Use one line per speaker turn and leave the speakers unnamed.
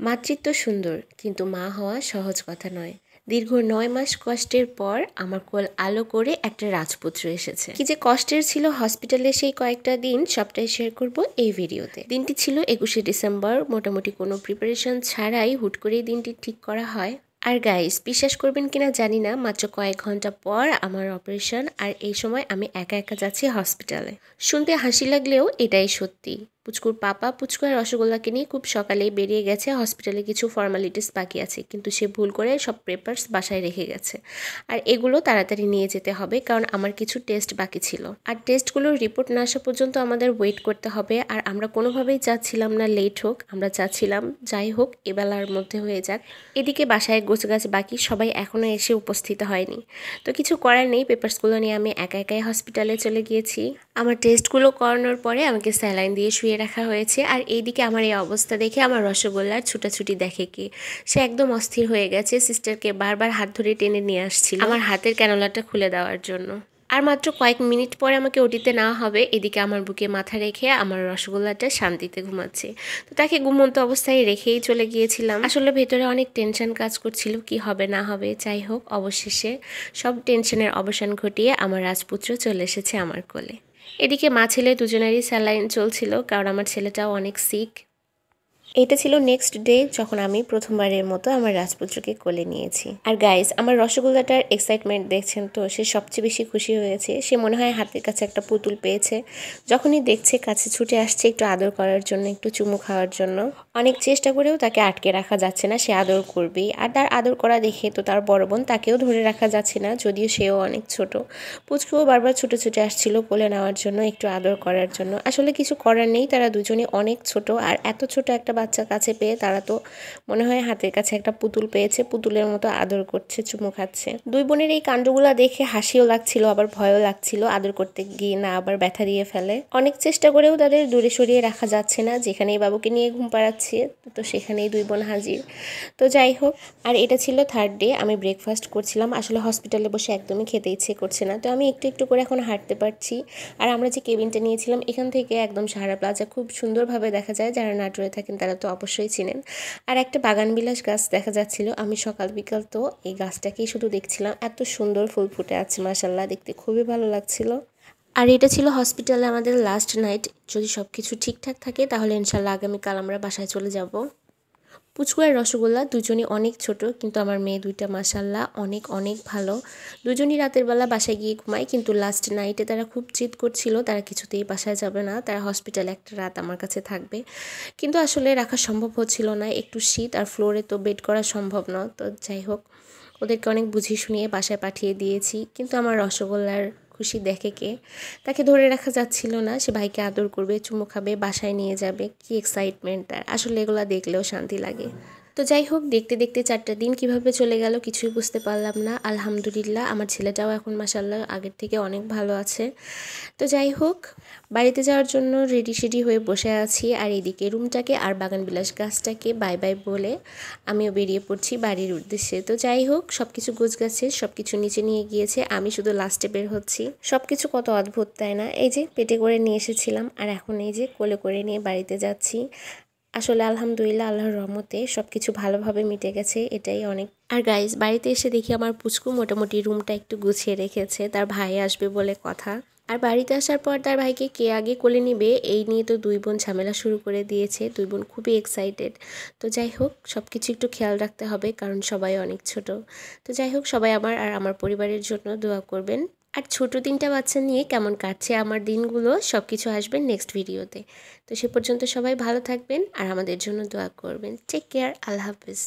মাতৃত্ব সুন্দর, কিন্তু মা হওয়া সহজ কথা নয়। দীর্ঘ ৯ মাস কষ্টের পর আমার কোল আলো করে একটা রাজপুত্র এসেছে। কি যে কষ্টের ছিল হসপিটালে সেই কয়েকটা দিন, সবটাই শেয়ার করব এই ভিডিওতে। দিনটি ছিল ২১শে ডিসেম্বর। মোটামুটি কোনো প্রিপারেশন ছাড়াই হুট করেই দিনটি ঠিক করা হয়। আর গাইস, বিশ্বাস করবেন কিনা জানি না, মাত্র কয়েক ঘন্টা পর আমার অপারেশন, আর এই সময় আমি একা একা যাচ্ছি হসপিটালে। শুনতে হাসি লাগলেও এটাই সত্যি। পুচকুর পাপা পুচকু আর রসগোল্লাকে নিয়ে খুব সকালেই বেরিয়ে গেছে। হসপিটালে কিছু ফর্মালিটিস বাকি আছে, কিন্তু সে ভুল করে সব পেপারস বাসায় রেখে গেছে। আর এগুলো তাড়াতাড়ি নিয়ে যেতে হবে, কারণ আমার কিছু টেস্ট বাকি ছিল। আর টেস্টগুলোর রিপোর্ট না আসা পর্যন্ত আমাদের ওয়েট করতে হবে। আর আমরা কোনোভাবেই চাচ্ছিলাম না লেট হোক, আমরা চাচ্ছিলাম যাই হোক এবেলার মধ্যে হয়ে যাক। এদিকে বাসায় গোছগাছ বাকি, সবাই এখনও এসে উপস্থিত হয়নি। তো কিছু করার নেই, পেপারসগুলো নিয়ে আমি একা একাই হসপিটালে চলে গিয়েছি। আমার টেস্টগুলো করানোর পরে আমাকে স্যালাইন দিয়ে শুয়ে রাখা হয়েছে। আর এইদিকে আমার এই অবস্থা দেখে আমার রসগোল্লার ছুটাছুটি দেখে কি, সে একদম অস্থির হয়ে গেছে। সিস্টারকে বারবার হাত ধরে টেনে নিয়ে আসছিল আমার হাতের ক্যানোলাটা খুলে দেওয়ার জন্য। আর মাত্র কয়েক মিনিট পরে আমাকে ওটিতে নেওয়া হবে। এদিকে আমার বুকে মাথা রেখে আমার রসগোল্লাটা শান্তিতে ঘুমাচ্ছে। তো তাকে ঘুমন্ত অবস্থায় রেখেই চলে গিয়েছিলাম। আসলে ভেতরে অনেক টেনশন কাজ করছিল, কি হবে না হবে। যাই হোক, অবশেষে সব টেনশনের অবসান ঘটিয়ে আমার রাজপুত্র চলে এসেছে আমার কোলে। এদিকে মা ছেলে দুজনেরই স্যালাইন চলছিল, কারণ আমার ছেলেটাও অনেক সিক। এটা ছিল নেক্সট ডে, যখন আমি প্রথমবারের মতো আমার রাজপুত্রকে কোলে নিয়েছি। আর গাইস, আমার রসগোল্লাটার এক্সাইটমেন্ট দেখছেন তো, সে সবচেয়ে বেশি খুশি হয়েছে। সে মনে হয় হাতের কাছে একটা পুতুল পেয়েছে। যখনই দেখছে কাছে ছুটে আসছে একটু আদর করার জন্য, একটু চুমু খাওয়ার জন্য। অনেক চেষ্টা করেও তাকে আটকে রাখা যাচ্ছে না, সে আদর করবেই। আর তার আদর করা দেখে তো তার বড় বোন, তাকেও ধরে রাখা যাচ্ছে না, যদিও সেও অনেক ছোট। পুচকুও বারবার ছুটে ছুটে আসছিল কোলে নেওয়ার জন্য, একটু আদর করার জন্য। আসলে কিছু করার নেই, তারা দুজনে অনেক ছোট। আর এত ছোট একটা বাচ্চা কাছে পেয়ে তারা তো মনে হয় হাতের কাছে একটা পুতুল পেয়েছে, পুতুলের মতো আদর করছে, চুমু খাচ্ছে। দুই বোনের এই কাণ্ডগুলা দেখে হাসিও লাগছিল, আবার ভয়ও লাগছিল। আদর করতে গিয়ে না আবার ব্যথা দিয়ে ফেলে। অনেক চেষ্টা করেও তাদের দূরে সরিয়ে রাখা যাচ্ছে না। যেখানেই বাবুকে নিয়ে ঘুম পাড়াচ্ছে, তো সেখানেই দুই বোন হাজির। তো যাই হোক, আর এটা ছিল থার্ড ডে। আমি ব্রেকফাস্ট করছিলাম। আসলে হসপিটালে বসে একদমই খেতে ইচ্ছে করছে না, তো আমি একটু একটু করে এখন হাঁটতে পারছি। আর আমরা যে কেবিনটা নিয়েছিলাম, এখান থেকে একদম সাহারা প্লাজা খুব সুন্দরভাবে দেখা যায়। যারা নাটোরে থাকেন তারা তো অবশ্যই চিনেন। আর একটা বাগানবিলাস গাছ দেখা যাচ্ছিল। আমি সকাল বিকাল তো এই গাছটাকেই শুধু দেখছিলাম। এত সুন্দর ফুল ফুটে আছে, মাশাআল্লাহ, দেখতে খুবই ভালো লাগছিল। আর এটা ছিল হসপিটালে আমাদের লাস্ট নাইট। যদি সব কিছু ঠিকঠাক থাকে তাহলে ইনশাল্লাহ আগামীকাল আমরা বাসায় চলে যাব। পুচকু আর রসগোল্লা দুজনই অনেক ছোট, কিন্তু আমার মেয়ে দুইটা মাশাআল্লাহ অনেক অনেক ভালো। দুজনই রাতের বেলা বাসায় গিয়ে ঘুমায়, কিন্তু লাস্ট নাইটে তারা খুব জিদ করছিল, তারা কিছুতেই বাসায় যাবে না, তারা হসপিটালে একটা রাত আমার কাছে থাকবে। কিন্তু আসলে রাখা সম্ভব হচ্ছিল না, একটু শীত, আর ফ্লোরে তো বেড করা সম্ভব না। তো যাই হোক, ওদেরকে অনেক বুঝিয়ে শুনিয়ে বাসায় পাঠিয়ে দিয়েছি। কিন্তু আমার রসগোল্লার খুশি দেখে কে, তাকে ধরে রাখা যাচ্ছিল না। সে ভাইকে আদর করবে, চুমু খাবে, বাসায় নিয়ে যাবে। কি এক্সাইটমেন্ট তার, আসলে এগুলো দেখলেও শান্তি লাগে। তো যাই হোক, দেখতে দেখতে 4টা দিন কিভাবে চলে গেল কিছুই বুঝতে পারলাম না। আলহামদুলিল্লাহ, আমার ছেলেটাও এখন মাশাআল্লাহ আগের থেকে অনেক ভালো আছে। তো যাই হোক, বাড়িতে যাওয়ার জন্য রেডি সেডি হয়ে বসে আছি। আর এদিকে রুমটাকে আর বাগানবিলাস গাছটাকে বাই বাই বলে আমিও বেরিয়ে পড়ছি বাড়ির উদ্দেশ্যে। তো যাই হোক, সব কিছু গোছগাছে সব কিছু নিচে নিয়ে গিয়েছে, আমি শুধু লাস্টে বের হচ্ছি। সব কিছু কত অদ্ভুত, তাই না? এই যে পেটে করে নিয়ে এসেছিলাম, আর এখন এই যে কোলে করে নিয়ে বাড়িতে যাচ্ছি। আসলে আলহামদুলিল্লাহ, আল্লাহর রহমতে সব কিছু ভালোভাবে মিটে গেছে, এটাই অনেক। আর গাইস, বাড়িতে এসে দেখি আমার পুচকু মোটামুটি রুমটা একটু গুছিয়ে রেখেছে, তার ভাই আসবে বলে কথা। আর বাড়িতে আসার পর তার ভাইকে কে আগে কোলে নিবে এই নিয়ে তো দুই বোন ঝামেলা শুরু করে দিয়েছে। দুই বোন খুবই এক্সাইটেড। তো যাই হোক, সব কিছু একটু খেয়াল রাখতে হবে, কারণ সবাই অনেক ছোট। তো যাই হোক, সবাই আমার আর আমার পরিবারের জন্য দোয়া করবেন। আর ছোট 3টা বাচ্চা নিয়ে কেমন কাটছে আমার দিনগুলো, সব কিছু আসবে নেক্সট ভিডিওতে। তো সে পর্যন্ত সবাই ভালো থাকবেন আর আমাদের জন্য দোয়া করবেন। টেক কেয়ার, আল্লাহ হাফেজ।